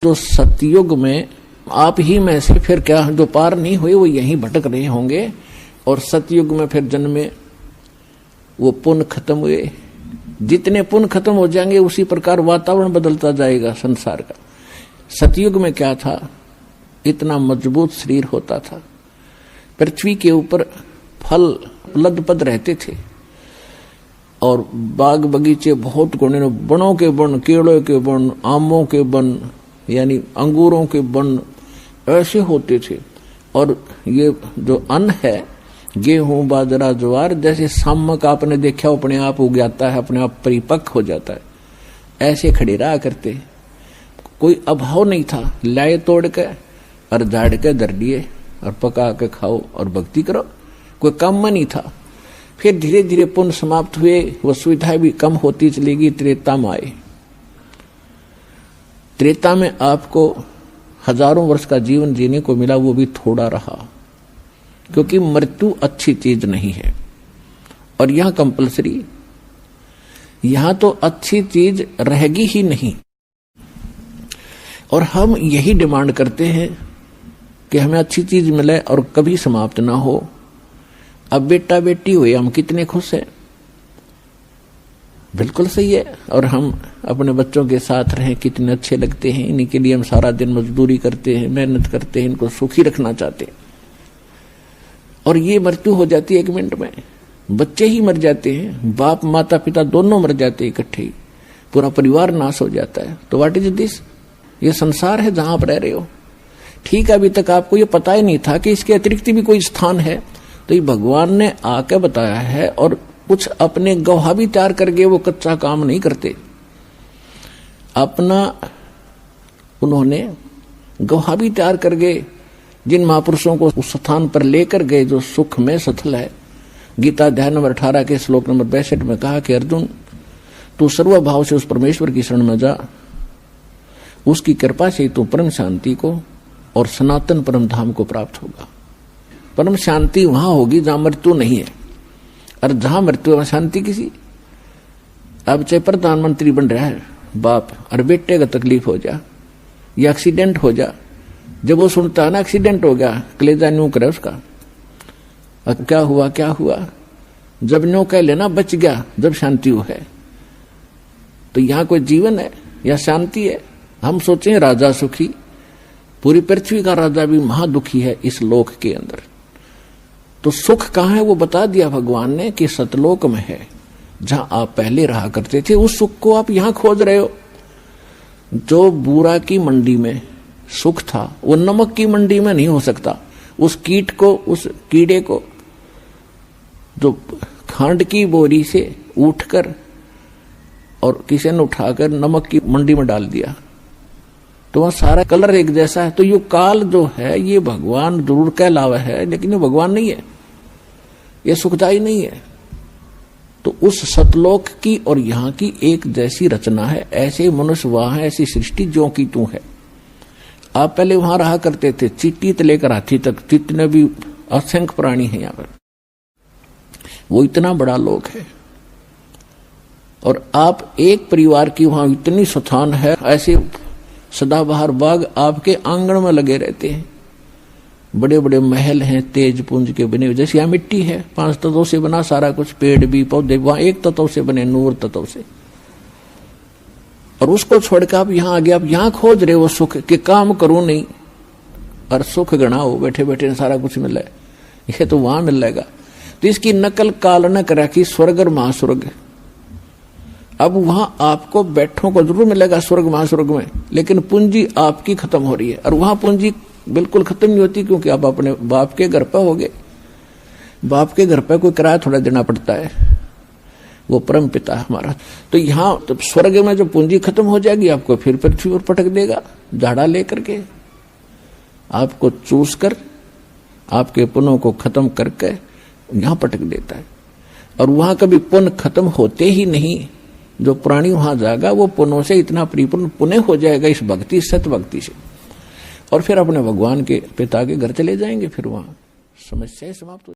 जो सतयुग में आप ही में से फिर क्या जो पार नहीं हुए वो यहीं भटक रहे होंगे, और सतयुग में फिर जन्मे वो पुण्य खत्म हुए। जितने पुण्य खत्म हो जाएंगे उसी प्रकार वातावरण बदलता जाएगा संसार का। सतयुग में क्या था, इतना मजबूत शरीर होता था, पृथ्वी के ऊपर फल लदपद रहते थे और बाग बगीचे बहुत गुणे, बनों के बन, केलों के बन, आमों के बन, यानी अंगूरों के बन ऐसे होते थे। और ये जो अन्न है, गेहूं बाजरा ज्वार, जैसे सामक आपने देखा अपने आप उग जाता है, अपने आप परिपक्व हो जाता है, ऐसे खड़े रहा करते। कोई अभाव नहीं था, लाए तोड़ के और झाड़ के धर लिए और पका के खाओ और भक्ति करो, कोई काम नहीं था। फिर धीरे धीरे पुण्य समाप्त हुए, वो सुविधाएं भी कम होती चली गई। त्रेता में आए। त्रेता में आपको हजारों वर्ष का जीवन जीने को मिला, वो भी थोड़ा रहा, क्योंकि मृत्यु अच्छी चीज नहीं है और यहां कंपलसरी, यहां तो अच्छी चीज रहेगी ही नहीं। और हम यही डिमांड करते हैं कि हमें अच्छी चीज मिले और कभी समाप्त ना हो। अब बेटा बेटी हुए, हम कितने खुश हैं, बिल्कुल सही है। और हम अपने बच्चों के साथ रहें, कितने अच्छे लगते हैं। इन्हीं के लिए हम सारा दिन मजदूरी करते हैं, मेहनत करते हैं, इनको सुखी रखना चाहते हैं। और ये मृत्यु हो जाती है 1 मिनट में, बच्चे ही मर जाते हैं, बाप माता पिता दोनों मर जाते हैं इकट्ठे ही, पूरा परिवार नाश हो जाता है। तो व्हाट इज दिस? ये संसार है जहां आप रह रहे हो। ठीक है, अभी तक आपको ये पता ही नहीं था कि इसके अतिरिक्त भी कोई स्थान है, तो ये भगवान ने आके बताया है। और कुछ अपने गवाह भी तैयार करके वो कच्चा काम नहीं करते, अपना उन्होंने गवाह भी तैयार करके जिन महापुरुषों को उस स्थान पर लेकर गए जो सुख में सथल है। गीता अध्याय नंबर 18 के श्लोक नंबर 62 में कहा कि अर्जुन, तू सर्वभाव से उस परमेश्वर की शरण में जा, उसकी कृपा से तू परम शांति को और सनातन परम धाम को प्राप्त होगा। परम शांति वहां होगी जहां मृत्यु नहीं है, और जहां मृत्यु वहां शांति किसी। अब चाहे प्रधानमंत्री बन रहा है बाप, और बेटे का तकलीफ हो जा या एक्सीडेंट हो जा, जब वो सुनता है ना एक्सीडेंट हो गया, कलेजा न्यू करे उसका, क्या हुआ क्या हुआ, जब न्यू कह लेना बच गया, जब शांति हो है। तो यहां कोई जीवन है या शांति है? हम सोचें राजा सुखी, पूरी पृथ्वी का राजा भी महादुखी है इस लोक के अंदर। तो सुख कहां है वो बता दिया भगवान ने कि सतलोक में है, जहां आप पहले रहा करते थे। उस सुख को आप यहां खोज रहे हो। जो बूरा की मंडी में सुख था वो नमक की मंडी में नहीं हो सकता। उस कीट को, उस कीड़े को जो खांड की बोरी से उठकर और किसी ने उठाकर नमक की मंडी में डाल दिया, तो वह सारा कलर एक जैसा है। तो ये काल जो है ये भगवान जरूर कहलावा है, लेकिन ये भगवान नहीं है, ये सुखदायी नहीं है। तो उस सतलोक की और यहाँ की एक जैसी रचना है। ऐसे मनुष्य वहां है, ऐसी सृष्टि जो की तू है। आप पहले वहां रहा करते थे, चींटी से लेकर हाथी तक जितने भी असंख्य प्राणी हैं यहाँ पर, वो इतना बड़ा लोक है। और आप एक परिवार की वहां इतनी स्थान है, ऐसे सदाबहार बाग आपके आंगन में लगे रहते हैं। बड़े बड़े महल हैं तेज पुंज के बने हुए, जैसे यहाँ मिट्टी है 5 तत्वों से बना सारा कुछ, पेड़ भी पौधे, वहां 1 तत्व से बने, नूर तत्व से। और उसको छोड़कर आप यहाँ आ गए, आप यहाँ खोज रहे हो सुख के, काम करूं नहीं और सुख गणाओ, बैठे बैठे सारा कुछ मिल है, ये तो वहां मिल जाएगा। तो इसकी नकल काल न करा कि स्वर्ग और महास्वर्ग। अब वहां आपको बैठों को जरूर मिलेगा स्वर्ग महास्वर्ग में, लेकिन पूंजी आपकी खत्म हो रही है। और वहां पूंजी बिल्कुल खत्म नहीं होती, क्योंकि आप अपने बाप के घर पर हो गए। बाप के घर पर कोई किराया थोड़ा देना पड़ता है, वो परम पिता है हमारा। तो यहां तो स्वर्ग में जो पूंजी खत्म हो जाएगी, आपको फिर पृथ्वी पर पटक देगा, झाड़ा लेकर के आपको चूस कर आपके पुण्यों को खत्म करके यहां पटक देता है। और वहां कभी पुण्य खत्म होते ही नहीं। जो प्राणी वहां जाएगा वो पुण्यों से इतना परिपूर्ण पुण्य हो जाएगा इस भक्ति, सत भक्ति से, और फिर अपने भगवान के पिता के घर चले जाएंगे। फिर वहां समस्या समाप्त हो